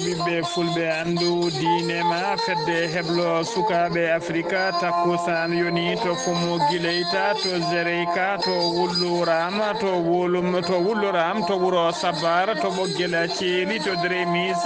ɓiɓɓe fulɓe andu diinema fedde heblo sukaɓe africa takkusan yoni to fomo guileyta to zereyka to wulluram to wulluram to wuuro sabbar to ɓoggel ceeli to drémis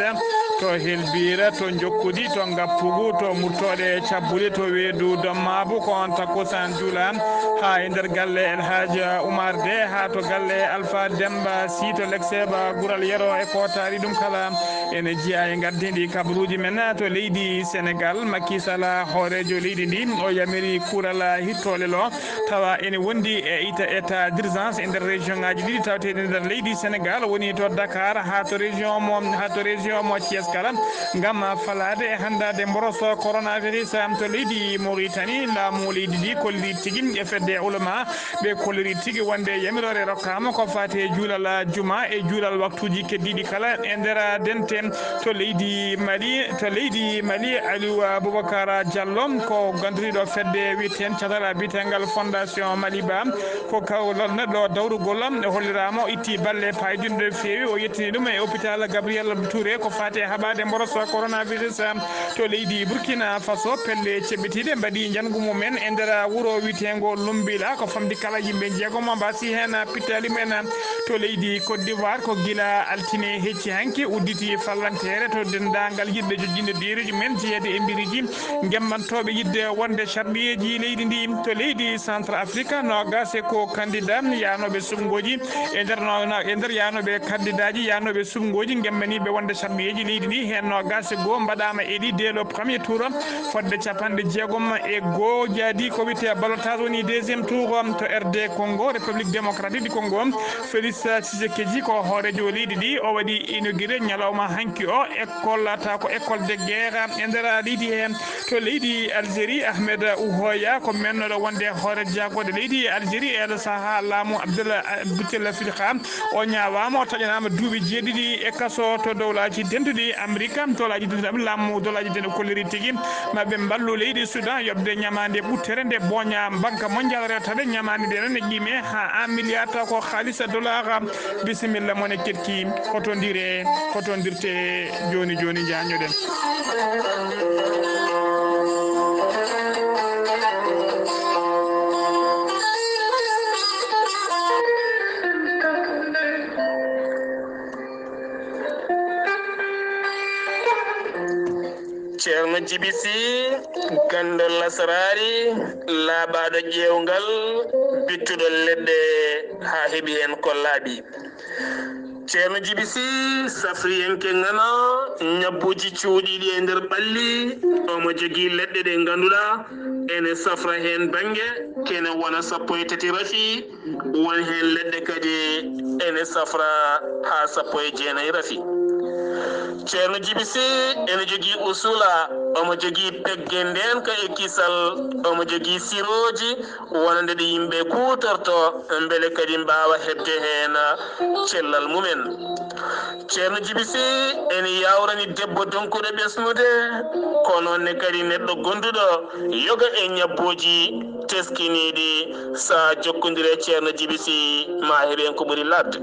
to helbira to jokkudi to ngappugu to murtoɗe cabbuli to weedu dommabu ko on takkusan juulan ha e nder galle El Hadj Oumar de ha to galle Alpha Demba si to Lexeba Gural Yero e ko taari ɗum kala ene jiya e gardidi kabaruji men to leydi Sénégal Macky Sall hoorejo leydi ndi o yamiri kuural hittole lo tawa ene wondi e ita état d'urgence e nder région ngaji ɗiɗi tawateɗe nder leydi Sénégal woni to Dakar ha to région mo Thiès kala ngam falade e handade mboroso coronavirus to leydi Mauritanie laamu leydi ndi kolli tigui e fedde ulama ɓe kolliri tigui wonde yamirore rokkama ko fate juulal juma e juulal waktuji keddiɗi kala e nder dente to leydi Mali Aliou Boubacar Diallo ko gandiriɗo fedde witen catara bitengal fondation Maliba ko kawlal neɗɗo dawrugol e hollirama o itti balle paydinde feewi o yettini ɗum e hôpital Gabriel Touré ko fate haɓade mboroso coronavirus to leydi Burkina Faso pelle ceɓɓitiɗe mbaɗi jangu mumen e nder wuuro witengo Lumbila ko famdi kala yimɓe jeegom mbasi hen pittali men to leydi Côte d'Ivoire ko gila altine hecci hanki udditi fallantere to dendagal yidɓe jojjinde dereji men jeeyede e mbiriji gemmantoɓe yidde wonde charɓiyeji leydi ndi to leydi Centre Afrique nogase ko candidat yanoɓe sumgoji e nder yanoɓe candidat ji yanoɓe sumgoji gemmaniɓe wonde charɓiyeji leydi ndi hen nogase goo mbaɗama eɗi dès le premier tour fodde capanɗe jeegom e goo jaadi ko wiyete balotage woni deuxiéme tour to RD Congo République démocratique du Congo Félix Tshisekedi ko hoorejo leydi ndi o waɗi inauguré ñalawma hanki o école ta ko école de guerre e nder leydi he to leydi Algérie Ahmed Ouhoya ko mennoɗo wonde hoore jagode leydi Algérie e saaha laamu Bouteflika o ñawama o taƴanama duuɓi jeeɗiɗi e kaso to dowlaji denduɗi Amérique dowlaji denduɗi laamu dowlaji dendu kolliri tigui maɓe mballu leydi Soudan yobde ñamande ɓuttere nde boña banque mondial rewtaɓe ñamande nde noon e ƴiime ha 1 milliard ko haalisa dollar bisimilla mone ketki kotondirte joni joni jañoɗen ceerno Djibisi gandol lasarari laaɓaɗo ƴewgal bittuɗo leɗɗe ha heeɓi hen ko laaɓi ceerno Djibisi safriyenke ngana ñabbuji cuuɗiɗi e nder ɓalli omo jogui leɗɗe ɗe ganduɗa ene safra hen banggue kene wona 13 rafi won hen leɗɗe kadi ene safra ha 19 rafi ceerno Djibisi ene jogui usula omo jogui pegge nden ka e kisal omo jogui siroji wonande ɗe yimɓe kutorto beele kadi mbawa hebde hen cellal mumen ceerno Djibisi ene yawrani debbo donkuɗo ɓesnude kono ne kadi neɗɗo gonduɗo yoga e ñabboji teskiniɗi sa jokkodire ceerno Djibisi ma heeɓen ko ɓuuri ladde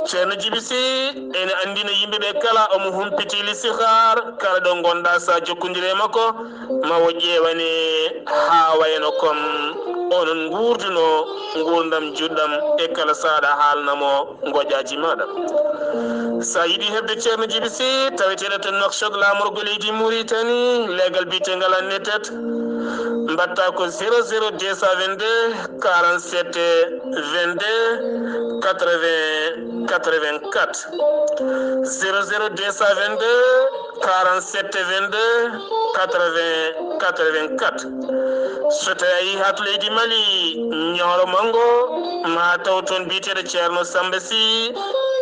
ceerno Djibisi ene andina yimɓeɓe kala omo humpiti lisihar kala ɗo gonɗa sa jokkodire makko ma o ƴewane ha wayno comme onon gurduno gurdam juɗɗam e kala saɗa haalnamo goƴaji maɗa sa yiiɗi hebde ceerno Djibisi taweteɗo to Nouakchott lamorgo leydi Mauritanie legal bitegal annetet mbatta ko 00 222 47 22 80 84 00 222 47 22 80 84 so tawi a yeehi ha to leydi Mali ñooro mango ma taw toon biteɗo ceerno Samba Sy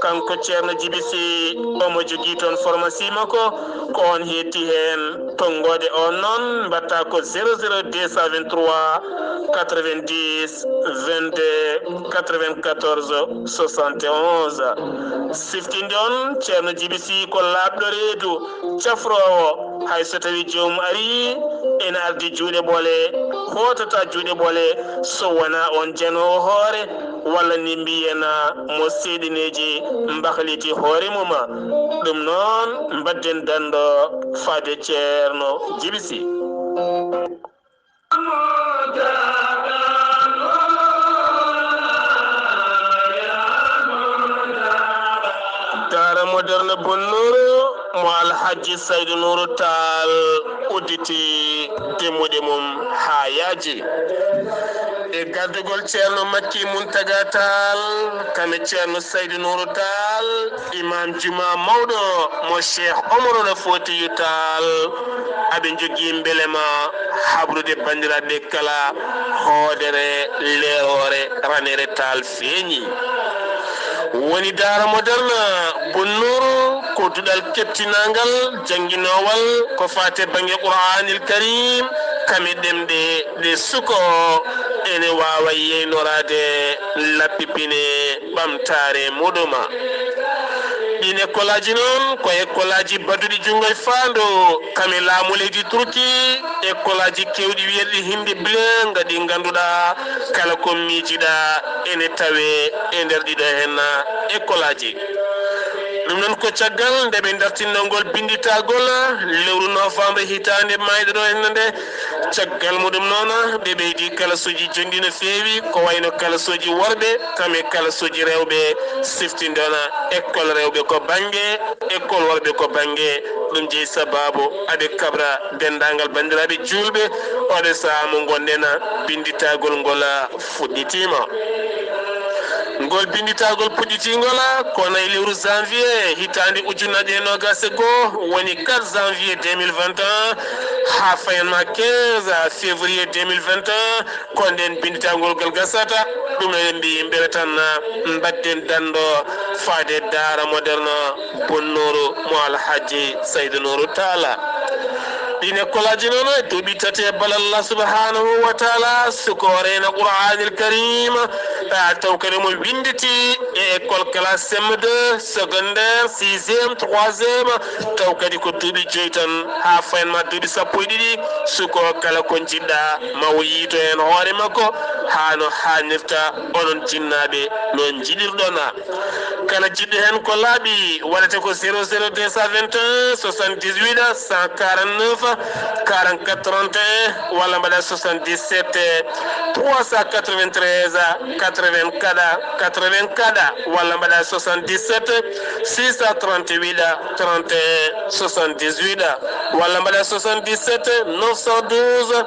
kanko ceerno Djibisi omo jogui toon pharmacie makko ko on hetti hen tonggode on noon mbatta ko 00 223 90 22 94 71 siftinde on ceerno Djibisi ko laaɓɗo reedu cafrowo hay so tawi joomum ari ene ardi juuɗe ɓoole hotata juuɗe ɓoole so wona on janowo hoore walla ni mbiyena mo seedineji mbahliti hoore muma ɗum noon mbadden dando fade ceerno jibisi dara moderne bonnuru mo alhaji saydou nourou tall udditi temmuɗe mum ha yaaji e gardugol ceerno makki muntaga tall kame ceerno saydou nourou tall imam juma mawɗo mo cheikh omarona fotiyu tall aɓe jogui beelema habrude bandiraɓe kala hoodere leerore ranere tall feeñi woni dara moderne bonnuru ko duɗal kettinangal jangguinowal ko fate banggue qur'anil karim kame ɗemɗe ɗe suko ene wawa yeynorade lappipine ɓamtare muɗuma ɗin école aji noon ko école aji baduɗi jungo e faando kame laamu leydi turki école aji kewɗi wiyetɗi hinde bleu gadi ganduɗa kala ko miijiɗa ene tawe e nder ɗiɗo hen école aji ɗum noon ko caggal nde ɓe dartinnolngol binditagol lewru novembre hitande mayɗo ɗo henna nde caggal muɗum noon ɓe ɓeydi kalasuji jonɗi no feewi ko wayno kalasuji worɓe kame kalasuji rewɓe siftindona école rewɓe ko banggue école worɓe ko banggue ɗum jeeyi sababu aɓe kabra dendagal bandiraɓe julɓe oɗo saaha mo gonɗen binditagol ngol fuɗɗitima ngol binditagol puɗɗitigol kono e lewru janvier hitande ujunnaje e nogas e goho woni 4 janvier 2021 ha fayanma 15 février 2021 ko nden binditagol ngol gasata ɗum eɗen mbi beele tan mbadden dando faade dara moderne bonnuru mo alhaji saydou nourou tall ɗin école aji noon e duuɓi tati e balallah subhanahu wa taala sukorena qur'anil karim taw kadi mo winditi e école classe CM2 secondaire 6e 3e taw kadi ko duuɓi joyi tan ha fayanma duuɓi sappo e ɗiɗi suko kala ko jiɗɗa mawo yiito hen hoore makko ha no hannirta onon jinnaɓe no jiɗirɗon kala jiɗɗo hen ko laaɓi waɗate ko 00221 78 149 44 31 walla mbaɗa 77 393 84 84 walla mbaɗa 77 638 31 78 walla mbaɗa 77 912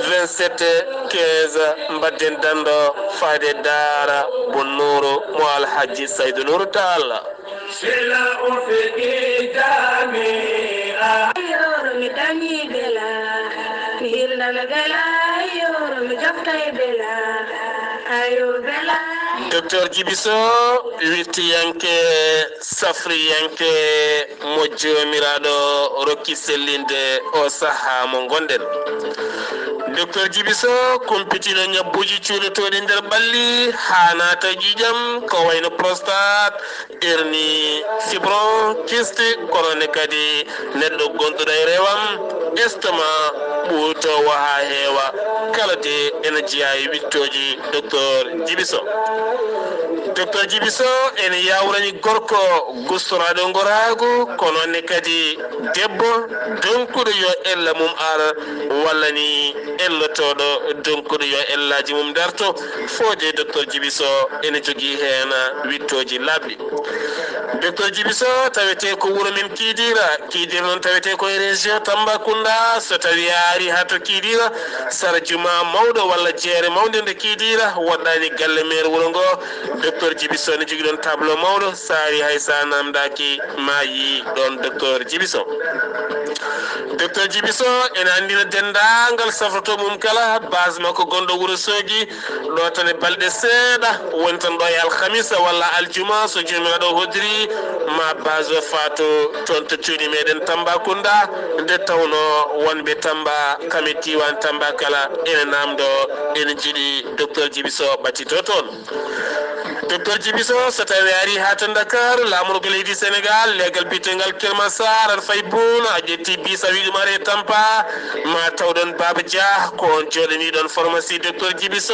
27 15 mbadden dando faade dara bonnuru mo alhaji saydou nourou tall docteur Djibiso wittiyanke safriyanke mo jomiraɗo rokki sellinde o saaha mo gonɗen docteur Djibiso kumpitino ñabbuji cuuɗotoɗi nder ɓalli ha nata ƴiƴam ko wayno prostate hernie fibron kyste konone kadi neɗɗo gonɗuɗo e rewam estomac ɓuutowo ha heewa kala de ene jeeya e wittoji docteur Djibiso docteur Djibiso ene yawrani gorko gustoraɗo goragu kononne kadi debbo donkuɗo yo ella mum ara walla ni ellotoɗo donkuɗo yo ellaji mum darto fode docteur Djibiso ene jogui hen wittoji labɗi docteur Djibiso tawete ko wuuro men Kidira noon tawete koye région Tambacounda so tawi ari ha to Kidira sara juma mawɗo walla jeere mawde nde Kidira woɗɗani galle maire wuuro ngo docteur Djibiso ne jogui ɗon tableau mawɗo saari hay sa namdaki ma yi ɗon docteur Djibiso docteur Djibiso ene andina dendagal safrato mum kala base makko gonɗo Wourossogui ɗo tan e balɗe seeɗa woni tan ɗo e alhamisa walla aljuma so jomiraɗo hodiri ma base o fato toon to cuuɗi meɗen Tambacounda nde tawno wonɓe Tamba kame diwan Tamba kala ene namdo ene jiiɗi docteur Djibiso ɓattito toon docteur Djibiso so tawi ari ha to Dakar lamorgo leydi Sénégal legal bitengal Kelmassar an fay boon a ƴetti bisa wiɗumare Tampa ma tawɗon Baba Dia ko on joɗaniɗon pharmacie docteur Djibiso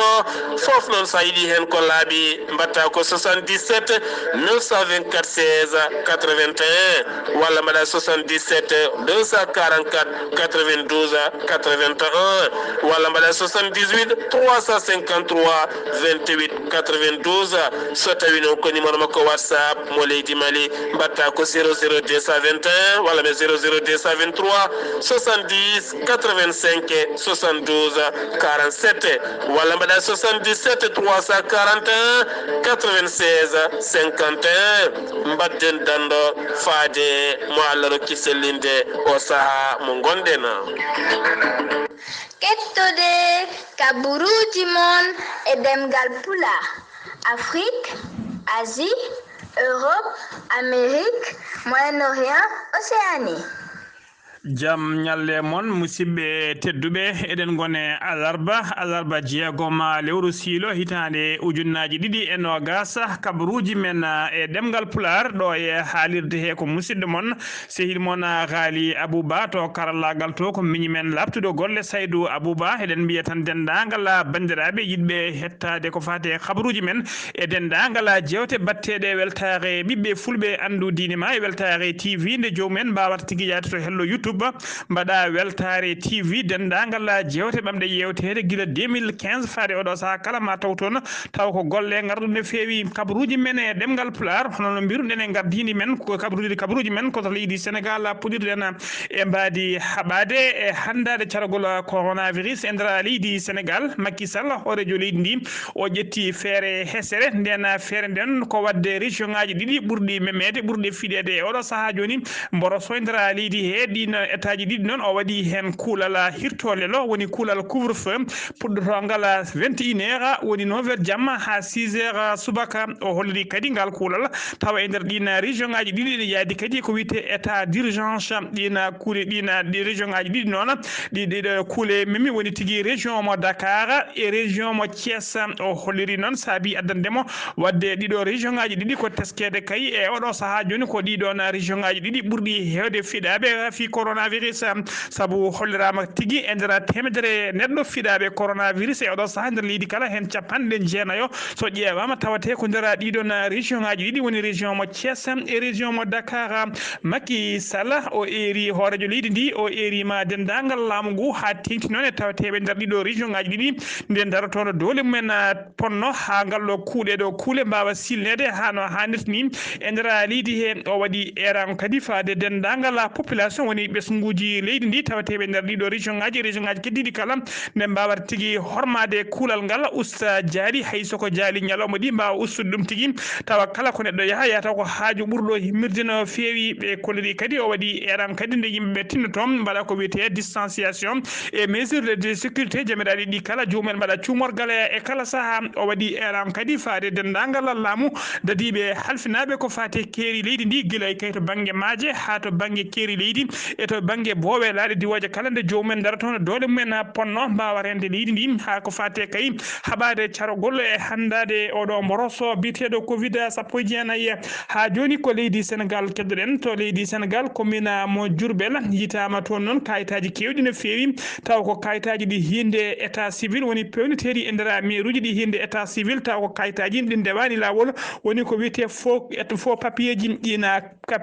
fof noon sa yiɗi hen ko laaɓi mbatta ko 77 924 16 81 walla mbaɗa 77 244 92 81 walla mbaɗa 78 353 28 92 so tawi noon ko numéro makko WhatsApp mo leydi Mali mbatta ko 00 221 walla ɓe 00 223 70 85 72 47 walla mbaɗa 77 341 96 51 mbadden dando faade mo Allah rokki sellinde o saaha mo gonɗen. Kettude kaburuji mon e demgal pula Afrique, Asie, Europe, Amérique, Moyen-Orient, Océanie. jam nyalle mon musidɓe tedduɓe eɗen gone alarba jeegoma lewru siilo hitande ujunnaji ɗiɗi e nogas kabaruji men e ɗemgal pular ɗo e haalirde he ko musidɗo mon sehil mon haali Abouba to karallagal to ko miñi men labtuɗo golle Saydou Abouba eɗen mbiya tan dendagal bandiraɓe yiɗɓe hettade ko fate kabaruji men e dendagal jewte batteɗe weltare ɓiɓɓe fulɓe andu diine ma e weltare TV nde jomumen mbawata tigui yaade to hello YouTube mbaɗa weltare TV dendagal jewte ɓamɗe yewtede gila 2015 faade oɗo saha kala ma taw toon taw ko golle garɗum no feewi kabaruji men e ɗemgal pular hono no mbiruɗen e gardini men ko kabaruji men koto leydi Sénégal puɗirɗen e mbadi haɓade e handade cargol coronavirus e nder leydi Sénégal. Macky Sall horejo leydi ndi o ƴetti feere hesere nden feere nden ko wadde région ngaji ɗiɗi ɓurɗi memede ɓurɗi fiɗede e oɗo saha joni mboroso e nder leydi he ɗin étaji ɗiɗi noon o waɗi hen kuulal hirtolelo woni kuulal couvre feu puɗɗotongal 21h woni 9h jamma ha 6h subaka o holliri kadi ngal kuulal tawa e nder ɗin région ngaji ɗiɗi ne yaadi kadi ko wiyete état d'urgence ɗina kuule ɗina ɗi région ngaji ɗiɗi noon ɗiɗo kuule memi woni tigui région mo Dakar e région mo Thiès o holliri noon saabi addandemo wadde ɗiɗo région ngaji ɗiɗi ko teskede kay e oɗo saha joni ko ɗiɗon région ngaji ɗiɗi ɓurɗi hewde fiɗaɓe fi coronavirus sabu hollirama tigui e nder temedere neɗɗo fiɗaɓe coronavirus e oɗo saha nder leydi kala hen capanɗe jeenayo so ƴeewama tawate ko nder ɗiɗon région ngaji ɗiɗi woni région mo Thiès e région mo Dakar. Macky Sall o eri horejo leydi ndi o erima dendagal laamu ngu ha tengti noon e tawateɓe nder ɗiɗo région ngaji ɗiɗi nde darotono dole mumen ponno ha ngalɗo kuuɗe ɗo kuule mbawa silnede ha no hannirta ni e nder leydi he o waɗi eran kadi faade dendagal population woni ɓesguji leydi ndi tawateɓe nder ɗiɗo région ngaji keddiɗi kala nde mbawata tigui hormade kuulal ngal usta jaari hay soko jaali ñalawma ɗi mbawa ustude ɗum tigui tawa kala ko neɗɗo yaaha yataw ko haaju ɓurɗo himmirde no feewi ɓe kolliri kadi o waɗi eran kadi nde yimɓeɓe tinnoto mbaɗa ko wiyete distanciation et mesure de sécurité jamiɗaɗi ɗi kala jomumen mbaɗa cuumorgal e kala saaha o waɗi eran kadi faade dendagal laamu dadiɓe halfinaɓe ko fate keeri leydi ndi guila e kay to banggue maaje ha to banggue keeri leydi e to banggue boowe laaɗe diwoje kala nde jomumen daratono dole mumen ponno mbawa rende leydi ndi ha ko fate kay haɓade carogol e handade oɗo mboroso biteɗo covid 19 ha joni ko leydi Sénégal keddoɗen to leydi Sénégal commune mo Diourbel yitama toon noon kayitaji kewɗi no feewi taw ko kayitaji ɗi hinde état civil woni pewnitéri e nder mairuji ɗi hinde état civil taw ko kayitaji ɗi ndewani lawol woni ko wiyete faux papier ji ɗina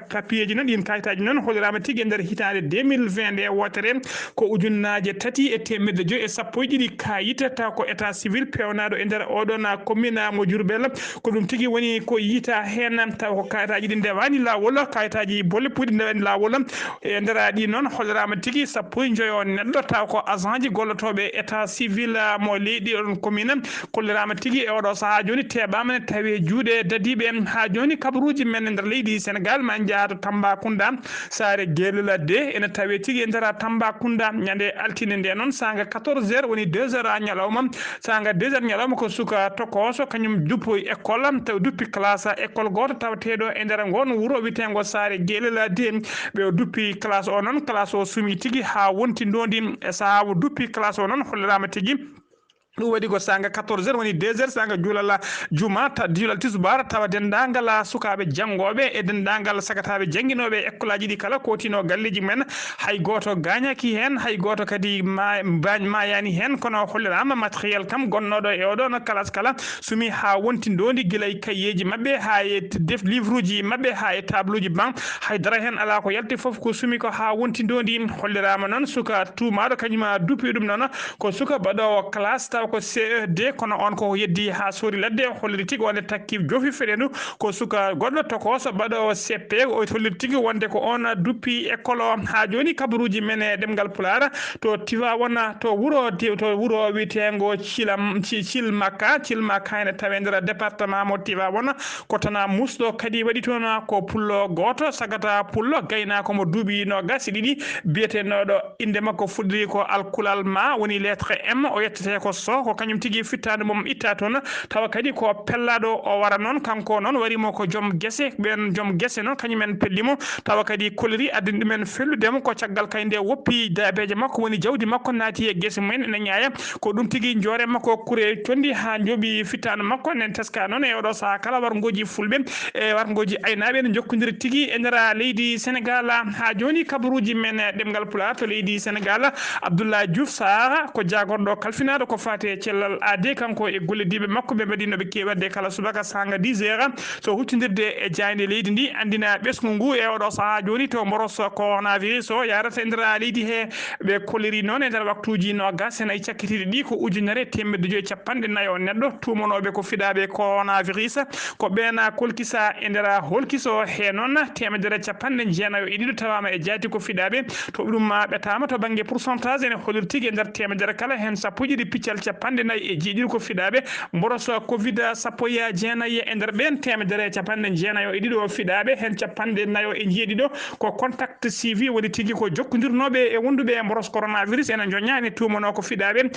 papier ji noon ɗin kayitaji noon hollirama tigui e nder hitande 2020 nde wotere ko ujunnaje 3 e temedde 5 e sappo e ɗiɗi kayita taw ko état civil pewnaɗo e nder oɗon commune mo Diourbel ko ɗum tigui woni ko yita hen taw ko kayitaji ɗi ndewani lawol kayitaji bolle puyɗi ndewani lawol e nder ɗi noon hollirama tigui sappo e joyo neɗɗo taw ko agent ji gollotoɓe état civil mo leydi on commune kollirama tigui e oɗo saaha joni teɓama ne tawi juuɗe dadiɓe ha joni kabaruji men e nder leydi Sénégal ma jaato Tambacounda saare Guelladé ene tawi tigui e nder Tambacounda ñande altine nde noon sanga 14h woni 2h ñalawma sanga 2h ñalawma ko suka tokoso kañum duppi école taw duppi classe école goto tawateɗo e nder gon wuuro witengo saare Guelladé ɓe duppi classe o noon classe o sumi tigui ha wonti ndondi e saaha duppi classe o noon hollirama tigui ɗum waɗi ko sanga 14h woni 2h sanga juulala juma juulal tisbar tawa dendagal sukaɓe janggoɓe e dendagal sagataɓe jangguinoɓe école aji ɗi kala kotino galleji men hay goto gañaki hen hay goto kadi mayani hen kono hollirama matériel kam gonnoɗo e oɗon classe kala sumi ha wonti ndondi guilay kayyeji mabɓe ha e def livre uji mabɓe ha e table uji ban haydara hen ala ko yalti foof ko sumi ko ha wonti ndondi hollirama noon suka tumaɗo kañuma dupi ɗum noon ko suka baɗowo classe taw ko CE2 kono on ko yeddi ha sori ladde holliri tigui wonde takki jofi feɗendu ko suka goɗɗo tokoso baɗowo CP o holliri tigui wonde ko on duppi école o ha joni kabaruji men e ɗemgal Pulaar to Tivaouane to wuro witengo Cilmaka ene tawe nder département mo Tivaouane ko tana musɗo kadi waɗi toon ko pullo goto sagata pullo gaynako mo duuɓi no gasi ɗiɗi biyetenoɗo inde makko fuɗɗiri ko alkulal ma woni lettre M o yettete ko so ko kañum tigui fittade mom itta toon tawa kadi ko pellaɗo o wara noon kanko noon warimo ko joom guesse ɓen joom guesse noon kañumen pellimo tawa kadi koliri addani ɗumen felludemo ko caggal kay nde woppi dabeje makko woni jawdi makko naati e guesse mumen ene ñaaya ko ɗum tigui joore makko kure condi ha jooɓi fittade makko nen teska noon e oɗo saaha kala wargoji fulɓe e wargoji aynaɓe ne jokkodiri tigui e nder leydi Sénégal ha joni kabaruji men ɗemgal Pulaar to leydi Sénégal Abdoulaye Diouf Sarr ko jagorɗo kalfinaɗo ko fate cellal AD kanko e gollediɓe makko ɓe mbaɗinoɓe kewadde kala subaka sanga 10h so huttidirde e jayde leydi ndi andina ɓesgu ngu e oɗo saaha joni to moros coronavirus o yarata e nder leydi he ɓe kolliri noon e nder waktuji nogas en ay cakkitiɗi ɗi ko 1,450 neɗɗo tumanoɓe ko fiɗaɓe coronavirus ko ɓen kolkisa e nder holkiso he noon 190 tawama e jaati ko fiɗaɓe to ɗum ɓetama to banggue pourcentage ene holliri tigui e nder 100 kala hen sappo ɗiɗi piccal 49 ko fiɗaɓe mboroso covid sappo e jeenayyi e nder ɓen 190 o fiɗaɓe hen 49 ko contact suivi woni tigui ko jokkodirnoɓe e wonduɓe mboros coronavirus ene joña ene tumano ko fiɗaɓe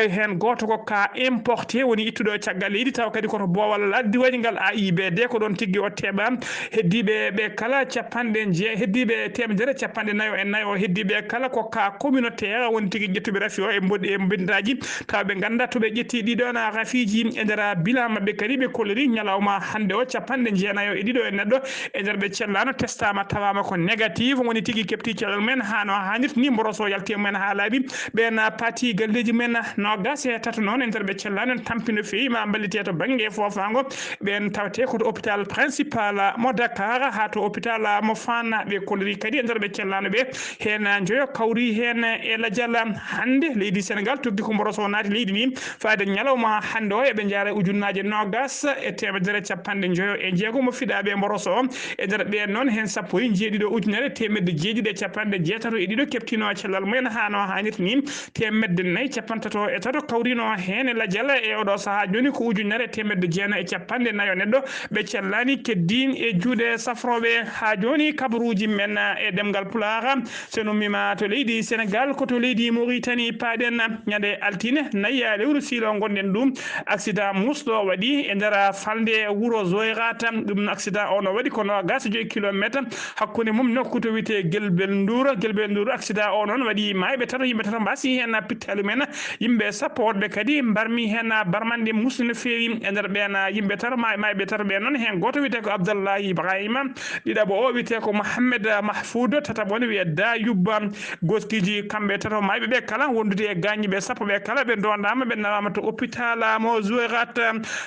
hen goto ko ka importé woni ittuɗo caggal leydi taw kadi koto boowal laddi waɗi ngal AIBD ko ɗon tigui o teɓa heddiɓe ɓe kala heddiɓe 144 o heddiɓe kala ko ka communautaire woni tigui ƴettuɓe rafi o e mbindaji taw ɓe ganda to ɓe ƴetti ɗiɗon rafiji e nder bilan mabɓe kadi ɓe kolori ñalawma hande o 190 e neɗɗo e nder ɓe cellano testama tawama ko négative woni tigui kepti cellal men ha no hannirta ni mboroso yalte mumen ha laaɓi ɓen paati galleji men nogas e tato noon e nder ɓe cellano tampino fewi ma ballite to banggue fofago ɓen tawate koto hôpital principal mo Dakar ha to hôpital mo Fann ɓe kolori kadi e nder ɓe cellano ɓe hen joyo kawri hen e ladial hande leydi Sénégal toggi ko mboroso naati leydi ndi faade ñalawma hande o eɓe jaara ujunnaje nogas e 150 mo fiɗaɓe mboroso e nder ɓen noon hen sappo e jeeɗiɗo ujunere 1jeeɗiɗi keptino cellal mumen ha no hannirta ni 143 kawrino hen e ladial e oɗo saaha joni ko ujunere 190 neɗɗo ɓe cellani keddin e juuɗe safroɓe ha joni kabaruji men e ɗemgal Pulaar sono mima to leydi Sénégal ko to leydi Mauritanie paɗen ñande altine nayi lewru silo gonɗen ɗum accident musɗo waɗi e nder falde wuro Zoyrata ɗum accident o no waɗi ko 25 kilométre hakkude mum nokku to wiyete Guelbel Ndour accident o noon waɗi mayɓe tato yimɓe tato mbasi hen pittali men yimɓe sappo woɗɓe kadi barmi hen barmande musde no fewi e nder ɓen yimɓe tato mayɓe tato ɓe noon hen goto wiyete ko Abdallahi Ibrahima ɗiɗaɓo o wiyete ko Mohamed Mahfoud tataɓo ne wiye Dayouba goskiji kamɓe tato mayɓe ɓe kala wondude e gañiɓe sappo ɓe kala ɓe dondama ɓe nawama to hôpital mo Zouérat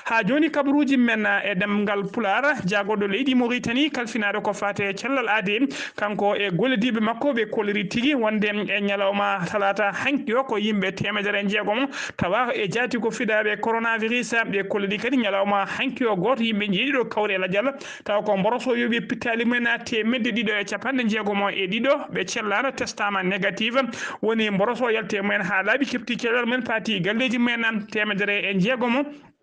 ha joni kabaruji men e ɗemgal Pulaar jagoɗo leydi Mauritanie kalfinaɗo ko fate cellal AD kanko e gollediɓe makko ɓe koliri tigui wonde e ñalawma talata hanki o ko yimɓe 160 tawa e jaati ko fiɗaɓe coronavirus ɓe kolliri kadi ñalawma hanki o goto yimɓe jeeɗiɗo kawri e ladial taw ko mboroso yoɓi pittali mumen 150 ɓe cellano testama négative woni mboroso yalte mumen ha laaɓi kepti cellal men paati galleji men 160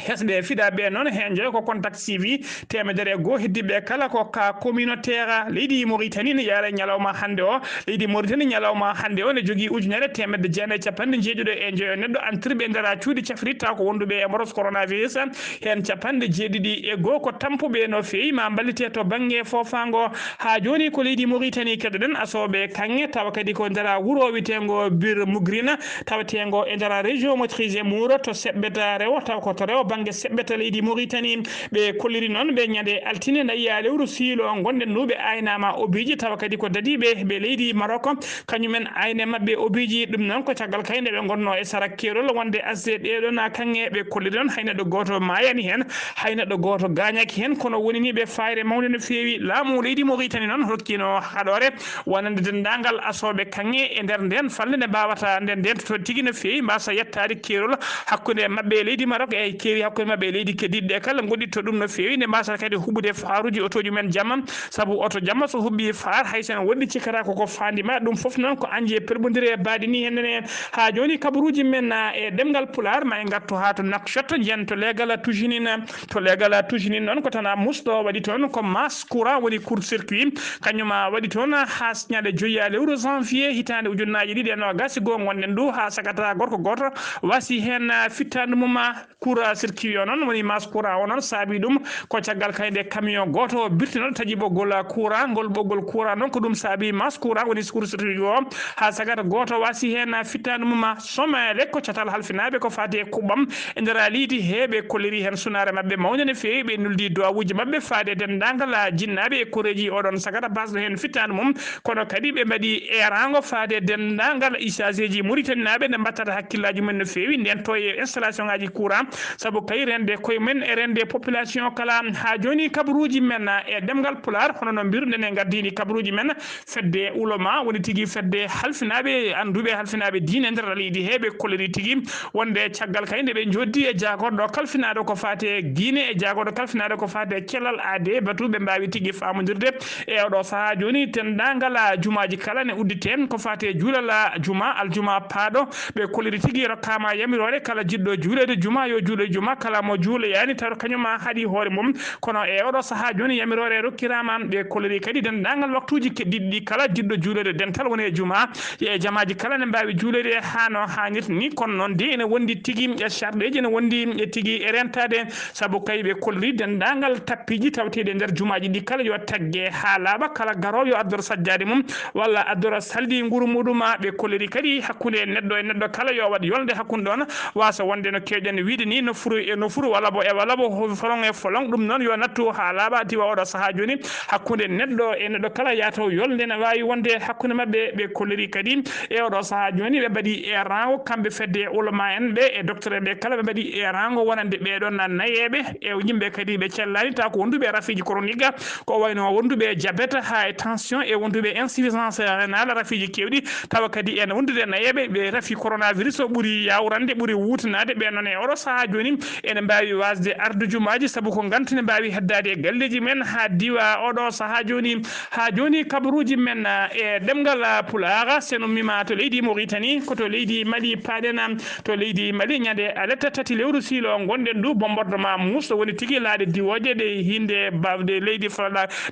hesɓe fiɗaɓe noon hen joyi ko contact CV temedere goo heddiɓe kala ko ka communautaire leydi Mauritanie ne yaara ñalawma hande o leydi Mauritanie ñalawma hande o ne jogui ujunere temedde jeenayi capanɗe jeeɗiɗo e joyo neɗɗo antirɓe ndera cuuɗi cafritta ko wonduɓe e moros coronavirus hen capanɗe jeeɗiɗi e goo ko tampuɓe no fewi ma ballite to banggue fofango ha joni ko leydi Mauritanie keɗoɗen asoɓe kanŋe tawa kadi ko ndera wuuro witengo bir Mugrina tawatengo e ndera région maîtrisé Mouro to seɓɓeta rewo taw ko to rewo banggue seɓɓeta leydi Mauritanie ɓe kolliri noon ɓe ñande altine nayiya lewru siilo gonɗen nuɓe aynama obiji tawa kadi ko dadiɓe ɓe leydi Maroc kañumen ayne mabɓe obiji ɗum noon ko caggal kayde ɓe gonno e sarak kerol wonde asde ɗeɗon kanŋe ɓe kolliri noon hay neɗɗo goto mayani hen hay neɗɗo goto gañaki hen kono woni ni ɓe fayre mawde no fewi laamu leydi Mauritanie noon hokkino haɗore wonande dendagal asoɓe kanŋe e nder nden falle nde mbawata nden to tigui no fewi mbasa yettade kerol hakkude mabɓe leydi Maroc e keeri hakkude mabɓe leydi keddiɗe kala goɗɗitto ɗum no fewi nde mbasata kadi huɓude faaruji otoji men jamma saabu oto jamma so huɓɓi faar haysen woɗɗi cikkata koko fandima ɗum foof noon ko anji e perɓodiri e baadi ni hennene ha joni kabaruji men e ɗemgal pular ma en gartu ha to Nouakchott jen to legal tujinin noon ko tana musɗo waɗi toon ko masse courant woni court circuit kañuma waɗi toon ha ñande joyiya lewru janvier hitande ujunnaji ɗiɗi e nogas goo gonɗen ɗu ha sagata gorko goto wasi hen fittande mum court circuit o noon woni masse courant o noon saabi ɗum ko caggal kayde camion goto birti noon taƴi ɓoggol courant ngol ɓoggol courant noon ko ɗum saabi masse courant woni court circuit o ha sagata goto wasi hen fittande mum somele ko catal halfinaɓe ko fati e kuɓɓam e nder liidi heɓe kolliri hen sunare mabɓe mawde no fewi ɓe nuldi duwawuji mabɓe faade dendagal jinnaɓe e koreji oɗon sagata basɗo hen fittande mum kono kadi ɓe mbaɗi erango faade dendagal usage ji Mauritanie naɓe nde mbattata hakkillaji mumen no fewi nden to e installation ngaji courant saabu kay rende koye men e rende population kala ha joni kabaruji men e ɗemgal pular hono no mbiruɗen e gardini kabaruji men fedde ulama woni tigui fedde halfinaɓe anduɓe halfinaɓe diine e nder leydi heɓe kolliri tigui wonde caggal kay nde ɓe joddi e jagorɗo kalfinaɗo ko fate guine e jagorɗo kalfinaɗo ko fate cellal ade batuɓe mbawi tigui famodirde e oɗo saaha joni tendagal jumaji kala ne uddite ko fate juulal juma aljuma paaɗo ɓe kolliri tigui rokkama yamirore kala jiɗɗo juulede juma yo juule juma kala mo juuloyani taw kañuma haaɗi hoore mum kono e oɗo saaha joni yamirore rokkirama ɓe kolliri kadi dendagal waktuji keddiɗi kala jiɗɗo juulede dental woni e juma e jamaji kala ne mbawi juulede hano hannirta ni kono noon de ene wondi tigui e charɗeji ene wondi e tigui e rentade saabu kay ɓe kolliri dendagal tappiji tawteɗe nder jumaji ɗi kala yo taggue ha laaɓa kala garowo yo addora sajjade mum walla addora saldi nguru muɗum ɓe kolliri kadi hakkude neɗɗo e neɗɗo kala yo waɗ yolde hakkude ɗon wasa wonde no kewɗen wiide ni no furu walla bo folon e folon ɗum noon yo nattu ha laaɓa tiwa oɗo saaha joni hakkude neɗɗo e neɗɗo kala yataw yolde ne wawi wonde hakkude mabɓe ɓe kolliri kadi e oɗo saaha joni ɓe mbaɗi e rango kamɓe fedde ulama en ɓe e docteur ɓe kala ɓe mbaɗi e rango wonande ɓeɗon nayeɓe e yimɓe kadi ɓe cellani taw ko wonduɓe rafiji chronique ko wayno wonduɓe diabète ha e tension e wonduɓe insuffisance rénale rafiji kewɗi tawa kadi ene wondude nayeɓe ɓe raafi coronavirus o ɓuuri yawrande ɓuuri wutanade ɓe noon e oɗo saaha joni ene mbawi wasde arde jumaji saabu ko gantune mbawi heddade e galleji men ha diwa oɗo saaha joni kabaruji men e ɗemgal pulara seno mima to leydi Mauritanie koto leydi Mali paɗen to leydi Mali ñande aletta tati lewru siilo gonɗen du bombardement musto woni tigui laaɗe diwoje ɗe hinde bawde leydi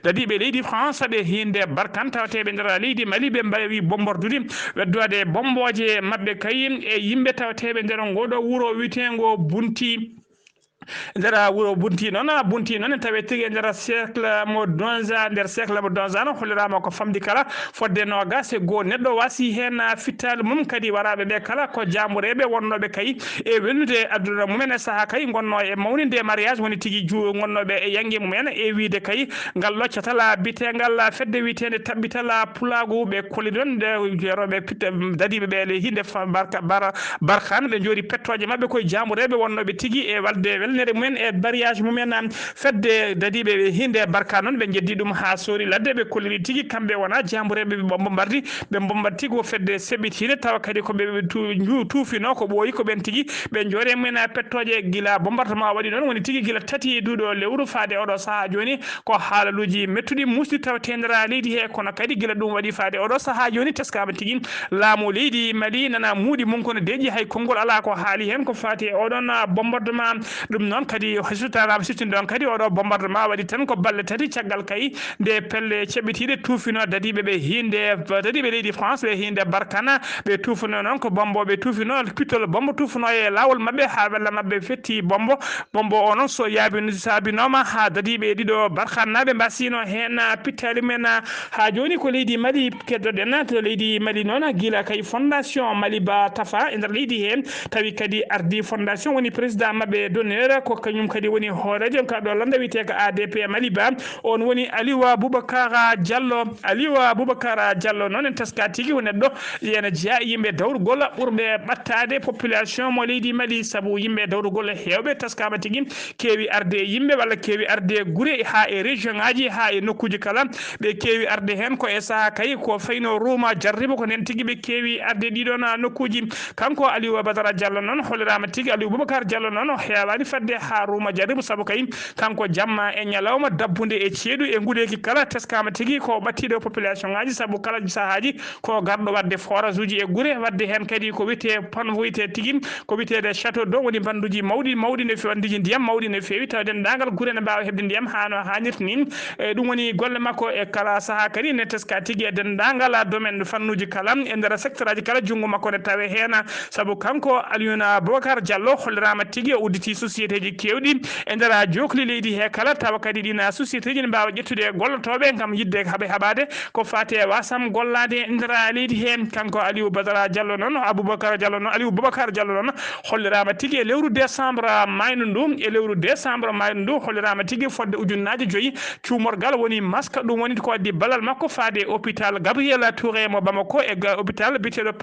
dadiɓe leydi France ɓe hinde barkan tawateɓe nder leydi Mali ɓe mbawi bombardude weddude bomboje mabɓe kay e yimɓe tawateɓe nder ngoɗo wuuro witengo Bunti nder wuro bunti noon tawe tigi e nder cercle mo donza nder cercle mo donza no hollirama ko famdi kala fodde nogas e goo neɗɗo wasi hen fittade mum kadi waraɓe ɓe kala ko jamureɓe wonnoɓe kay e welnude aduna mumen e saaha kay gonno e mawnide mariage woni tigui gonnoɓe e yangue mumen e wiide kay ngal loccatala bitegal fedde witede tabbital pulagu ɓe kolli ɗon nde jeeroɓe dadiɓe ɓe le hinde barkan ɓe jooɗi pettoje mabɓe koye jamureɓe wonnoɓe tigui e walde welnere mumen e mariage mumen fedde dadiɓe ɓe hinde barka noon ɓe jeddi ɗum ha sori ladde ɓe kolliri tigui kamɓe wona jamureɓe ɓe bombardi ɓe bombat tigui o fedde seɓɓitide tawa kadi ko ɓe tuufino ko ɓooyi ko ɓen tigui ɓe joore mumen pettoje guila bombardement waɗi noon woni tigui guila tati duuɗo lewru faade oɗo saaha joni ko haalaluji mettuɗi musdi tawatedera leydi he kono kadi guila ɗum waɗi faade oɗo saaha joni teskama tigui laamu leydi Mali nana muuɗi mum kono deeƴi hay konngol ala ko haali hen ko fati oɗon bombardement ɗum ɗum noon kadi sutaraɓe sittinde on kadi oɗo bombardement waɗi tan ko balle tati caggal kay nde pelle ceɓitiɗe tuufino dadiɓe ɓe hinde dadiɓe leydi France ɓe hinde Barkana ɓe tuufino noon ko bomboɓe tuufino pittol bombo tuufino e lawol mabɓe ha walla mabɓe fetti bombo o noon so sabinoma ha dadiɓe ɗiɗo Barkanaɓe mbasino hen pittali men ha joni ko leydi Mali keddoɗen to leydi Mali noon guila kay fondation Maliba Tafa e nder leydi hen tawi kadi ardi fondation woni président mabɓe d'honneur ko kañum kadi woni hoorejo kaɗo landa wiyete ko ADP Maliba on woni Aliou Boubacar Diallo noon en taska tigui o neɗɗo ene jeeya yimɓe dawrugol ɓurɓe ɓattade population mo leydi Mali saabu yimɓe dawrugol hewɓe taskama tigui keewi arde yimɓe walla keewi arde guure ha e région ngaji ha e nokkuji kala ɓe keewi arde hen ko e saaha kay ko fayno Rouma jarriba ko nen tigui ɓe keewi arde ɗiɗon nokkuji kanko Aliou Badara Diallo noon hollirama tigui Aliou Boubacar Diallo noon hewani fadde ha Rouma jarriba saabu kay kanko jamma e ñalawma dabbude e ceeɗu e guuɗeki kala teskama tigui ko ɓattiɗo population ngaji saabu kala sahaji ko garɗo wadde forage uji e guure wadde hen kadi ko wiyete wiyete tigui ko wiyetede château d'eau woni banduji mawɗi no fewi bandiji ndiyam mawɗi no fewi taw dendagal guure ne mbawa hebde ndiyam hano hannirta ni ɗum woni golle makko e kala saaha kadi ne teska tigui e dendagal domaine fannuji kala e nder secteur aji kala junggo makko ne tawe hen saabu kanko Aliou Boubacar Diallo hollirama tigui o udditi société ji kewɗi e nder jokli leydi he kala tawa kadi ɗina société ji ne mbawa ƴettude gollotoɓe gam yidde haaɓe haɓade ko fate wasam gollade e nder leydi he kanko Aliou Badara Diallo noon Aliou Boubacar Diallo noon hollirama tigui e lewru décembre mayno ndu hollirama tigui fodde ujunnaje 5 cuumorgal woni masque ɗum woni ko waddi balal makko faade hôpital Gabriel Touré mo Bamako e hôpital biteɗo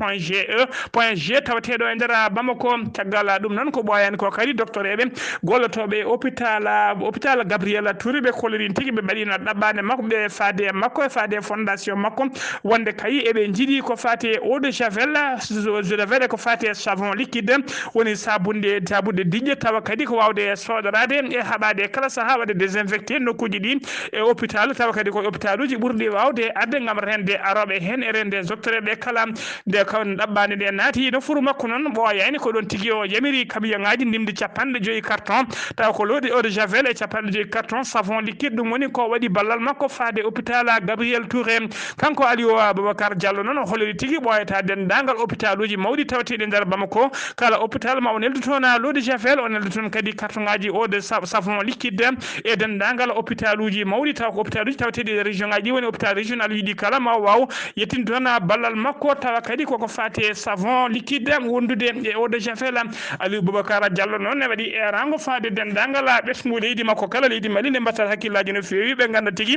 point G tawateɗo e nder Bamako caggal ɗum noon ko ɓoyani ko kadi docteur eɓe gollotoɓe hôpital Gabriel Touré ɓe kollirin tigui ɓe mbaɗino ɗaɓɓade makko ɓe faade makko e faade fondation makko wonde kay eɓe jiiɗi ko fate eau de javel ko fate savon liquide woni sabunde diƴƴe tawa kadi ko wawde soɗorade e haɓade kala saaha waɗa désinfecté nokkuji ɗi e hôpital tawa kadi ko hôpital uji ɓurɗi wawde adde gam rende aroɓe hen e rende docteur ɓe kala nde kawne ɗaɓɓade ɗe naati no furu makko noon ɓoyani ko ɗon tigui o yamiri camion-ngaji ndimde 50 carton tawa ko lodi eau de javel e 50 carton savon liquide ɗum woni ko waɗi ballal makko faade hôpital Gabriel Touré kanko Aliou Boubacar Diallo noon holliri tigui ɓoyata dendagal hôpital uji mawɗi tawateɗi nder Bamako kala hôpital ma o neldu toon l'eau de javel o neldu toon kadi carton ngaji eau de savon liquide e dendagal hôpital uji mawɗi taw ko hôpital uji tawateɗi e région ngaji woni hôpital régional yiɗi kala ma waw yettinde toon ballal makko tawa kadi koko fate savon liquide wondude e eau de javel Aliou Boubacar Diallo noon ne waɗi erango faade dendagal ɓesgu leydi makko kala leydi Mali nde mbattat hakkillaji no fewi ɓe ganda tigui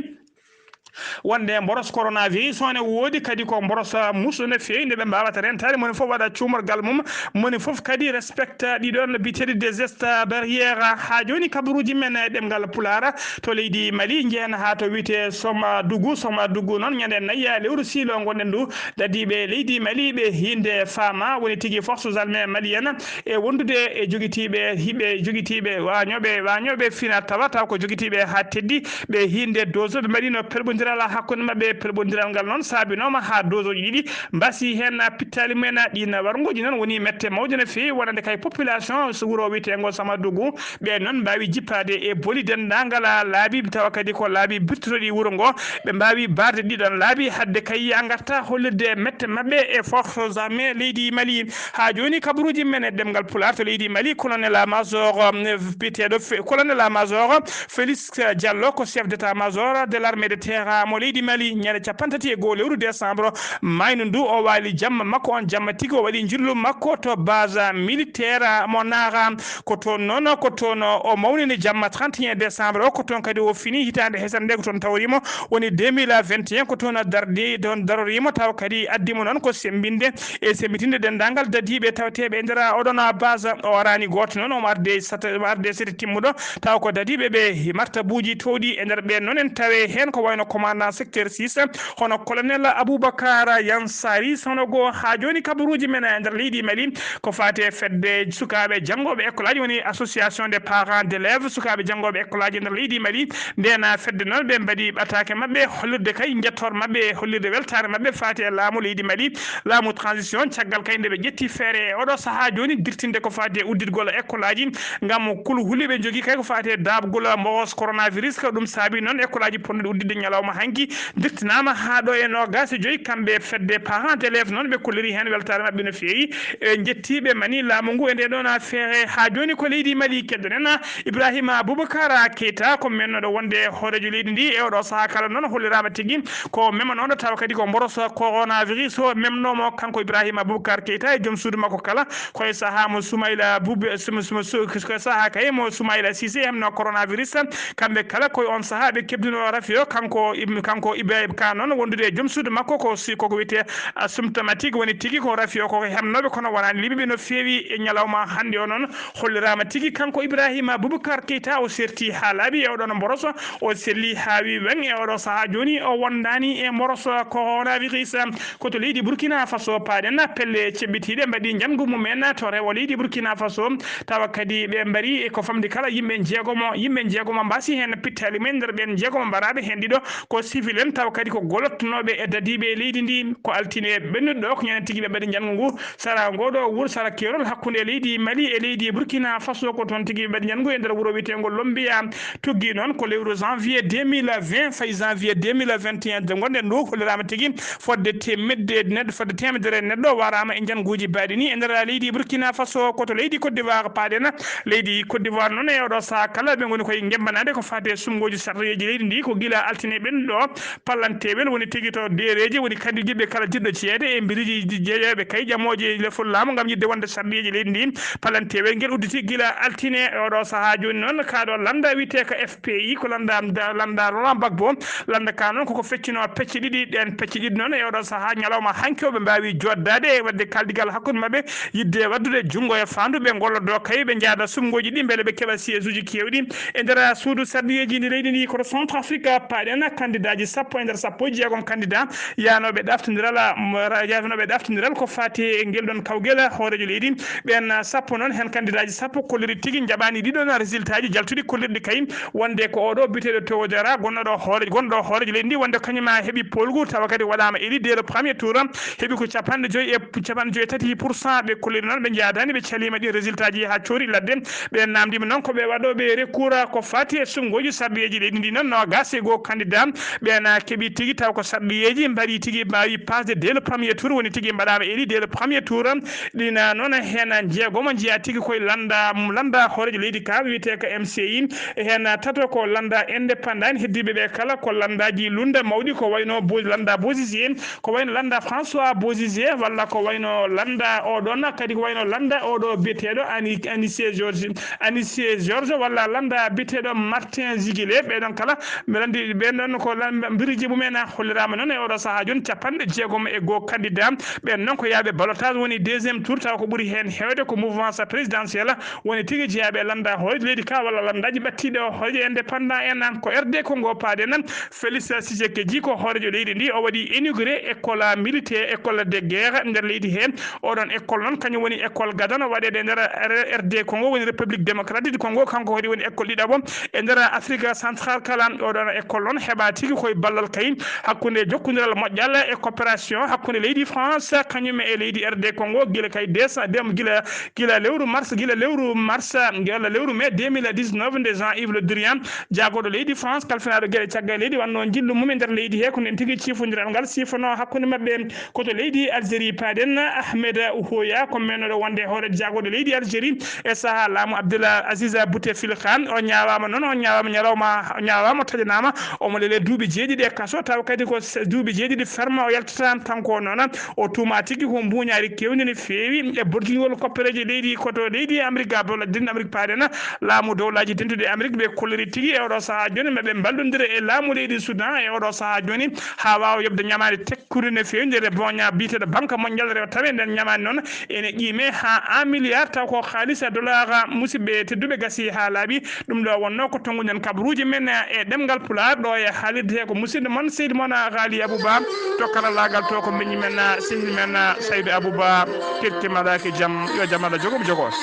wonde boros coronavirus one woodi kadi ko boros musu ne fewi nde ɓe mbawata rentade moni foof waɗa cuumorgal mum moni foof kadi respecta ɗiɗon biteɗi des gestes barriére ha joni kabaruji men e ɗemgal pulara to leydi Mali jeena ha to wiyete soma dugu noon ñande nayya lewru siilo gonɗen ndu dadiɓe leydi Mali ɓe hinde fama woni tigui forces armées malienne e wondude e joguitiɓe wañoɓe fina tawa ko joguitiɓe ha teddi ɓe hinde dose ɓe mbaɗino perɓodiral hakkude mabɓe perɓodiral ngal noon saabinoma ha dose uji ɗiɗi mbasi hen pittali men ɗin wargoji noon woni mette mawde no fewi wonande kay population so wuuro wiyetego Samadougou ɓe noon mbawi jippade e booli dendagal laabi tawa kadi ko laabi birtotoɗi wuuro ngo ɓe mbawi barde ɗiɗon laabi hadde kay garta hollirde mette mabɓe e forces armées leydi Mali ha joni kabaruji men e ɗemgal pular to leydi Mali colonel major Félix Diallo ko chef d'état major de l'armée de terre mo leydi Mali ñande 31 lewru décembre mayno ndu o wali jamma makko on jamma tigi o waɗi jillu makko to base militaire mo naara ko toon noon ko toon o mawnini jamma 31 décembre o ko toon kadi o fini hitande hesande ko toon tawrimo woni 2021 ko toon darorimo taw kadi addimo noon ko sembinde e sembitinde dendagal dadiɓe tawateɓe e nder oɗon base o arani goto noon omo arde sete timmuɗo taw ko dadiɓe ɓe martabuji towɗi e nder ɓen noon en tawe hen ko wayno commandant secteur 6 hono colonel Aboubakar Yansari sono go ha joni kabaruji men e nder leydi Mali ko fate fedde sukabe jangobe école aji woni association des parents d'élèves sukabe jangobe école aji nder leydi Mali ndena fedde non be mbadi batake mabbe hollirde kay jettor mabbe hollirde weltare mabbe fate laamu leydi Mali laamu transition caggal kay nde be jetti feere odo saha joni dirtinde ko fate uddirgol école aji ngam kulu hulibe jogi kay ko fate dabgol mbos coronavirus ko dum saabi non école aji ponde uddide nyalawma hanki dirtinama ha do e no gasi joyi kambe fedde parents d'élèves non be kulliri hen weltare mabbe no feewi jettibe mani laamu ngu e nde do na feere ha joni ko leydi Mali keddenena Ibrahima Boubacar Keita ko menno do wonde horejo leydi ndi e odo saha kala non hollirama tigi ko mema non taw kadi ko mboroso coronavirus o memnomo kanko Ibrahima Boubacar Keita e joom suudu makko kala koye saha mo Soumaïla Boubé ko saha kay mo Soumaïla Cissé hemno coronavirus kambe kala koye on saha be kebduno rafio kanko Ibrahima Ka non wondude e joom suudu makko ko ko wite symptomatique woni tigi ko rafio ko hemnobe kono wonani libibe no feewi e nyalawma hande o non hollirama tigi kanko Ibrahima Boubacar Keita o serti ha laabi e oɗon mboroso o selli ha wi wen e oɗo saha joni o wondani e mboroso coronavirus koto leydi Burkina Faso paɗen pelle cebbitiɗe mbaɗi jangu mumen to rewo leydi Burkina Faso tawa kadi ɓe mbari e ko famdi kala yimɓe jeegomo mbasi hen pittali men nder ɓen jeegomo mbaraɓe hen ɗiɗo ko civil en tawa kadi ko golottonoɓe e dadiɓe leydi ndi ko altine ɓennuɗo ko ñanden tigui ɓe mbaɗi jangu ngu sara ngoɗo wuur sara kerol hakkude leydi Mali e leydi Burkina Faso ko toon tigui ɓe mbaɗi jangu e nder wuuro witego Lombiya tuggi noon ko lewru janvier 2020 fay janvier 2021 de gonde ndu hollirama tigui fodde temedere neɗɗo warama e janguji baɗi ni e nder leydi Burkina Faso koto leydi Côte d'Ivoire paɗen leydi Côte d'Ivoire noon e oɗo saha kala ɓe goni koye gembanade ko fate sumgoji sarriyeji leydi ndi ko guila altine ɓenɗo pallanteɓel woni tigui to dereji woni kadi jiɓɓe kala jiɗɗo ceede e biriji jeeyoɓe kay jamoji lefol laamu gam yidde wonde sarriyeji leydi ndi pallanteɓel guel udditi guila altine oɗo saha joni noon kaɗo landa wiyete ko FPI ko landa Laurent Gbagbo landa ka noon koko feccino pecce ɗiɗi ɗen pecce ɗiɗi noon e oɗo saha ñalawma hanki oɓe mbawi joddade e wadde kaldigal hakkude mabɓe yidde waddude junggo e fandu ɓe gollodo kay ɓe jaada sumgoji ɗi beele ɓe keeɓa siège uji kewɗi e nder suudu sardiyeji ndi leydi ndi koto centre afrique paɗen candidat ji sappo e nder sappo e jeegom candidat yanoɓe ɗaftodiral ko fati e guel ɗon kawguel hoorejo leydi ɓen sappo noon hen candidat ji sappo kolliri tigui jaɓani ɗiɗon résultat ji jaltuɗi kollirɗi kay wonde ko oɗo biteɗo towodera gonɗo hoorejo leydi ndi wonde kañuma heeɓi polgu tawa kadi waɗama éli dès le premier tour heeɓi ko capanɗe joyyi tati % ɓe kolliri noon ɓe jaadani ɓe calima ɗi résultat ji ha coori ladde ɓe namdima noon koɓe waɗoɓe recours ko fati e sumgoji sarɗiyeji leydi ndi noon no gasi go candidat ɓen keeɓi tigui taw ko sarɗiyeji mbaɗi tigui mbawi pasde dès le premier tour woni tigui mbaɗama éli dès le premier tour ɗina noon hen jeegomo jiiya tigui koye landa hoorejo leydi ka wiyete ko MCI hen tato ko landa indépendant heddiɓe ɓe kala ko landaji lunda mawɗi ko wayno landa Bozizé ko wayno landa François Bozizé walla ko wayno landa oɗon kadi ko wayno landa oɗo biyeteɗo Anice George walla landa biyeteɗo Martin Ziguilé ɓeɗon kala ɓeɗon ɓenɗon ko biriji mumen hollirama noon e oɗo saaha joni capanɗe jeegom e go candidat ɓen noon ko yaaɓe ballottage woni deuxiéme tour taw ko ɓuuri hen hewde ko mouvance présidentielle woni tigui jeeyaɓe landa hoorejo leydi ka walla landaji battiɗe o hoorejo indépendant en ko RD Congo paɗen Félix Tshisekedi ko hoorejo leydi ndi o waɗi inauguré école militaire école de guerre nder leydi he oɗon école noon kañum woni école gadano waɗede nder RD Congo woni république démocratique du Congo kanko hoɗi woni école ɗiɗaɓo e nder Afrique centrale kala oɗon école noon heeɓa tigui koye ballal kay hakkude jokkodiral moƴƴal e coopération hakkude leydi France kañum e leydi RD Congo guila kay gila lewru mars walla lewru mai 2019 nde Jean-Yves Le Drian jagoɗo leydi France kalfinaɗo gueɗe caggal leydi wanno jillu mum e nder leydi he ko nden tigui cifodiral ngal sifano hakkude mabɓe koto leydi Algérie paɗen Ahmed Ouhoya ko mennoɗo wonde hoore jagoɗo leydi Algérie e saaha laamu Abdullah Aziz Bouteflika o ñawama noon o ñawama taƴanama omo lele duuɓi jeeɗiɗi e kaso taw kadi ko duuɓi jeeɗiɗi ferme o yaltata kanko noon o tuma tigui ko mbuñari kewdi no feewi e borjigol koppereji leydi koto leydi Amérique dinɗo Amérique paɗen laamu dowlaji tentude Amérique ɓe kolliri tigui e oɗo saaha joni maɓe mballodira e laamu leydi Soudan e oɗo saaha joni ha wawa yobde ñamade tekkude no feewi nder boña biteɗo banque mondial rew tawe nden ñamani noon ene qiime ha 1 milliard taw ko haalisa dollar musidɓe tedduɓe gasi ha laaɓi ɗum ɗo wonno ko tonguɗen kabaruji men e ɗemgal Pulaar ɗo e haalirde ko musidɗo mon seydi mon haali abouba to karallagal to ko miñi men sehil men Saydou Abouba kettimaɗaki jaam yo jaam Allah jogomo jogos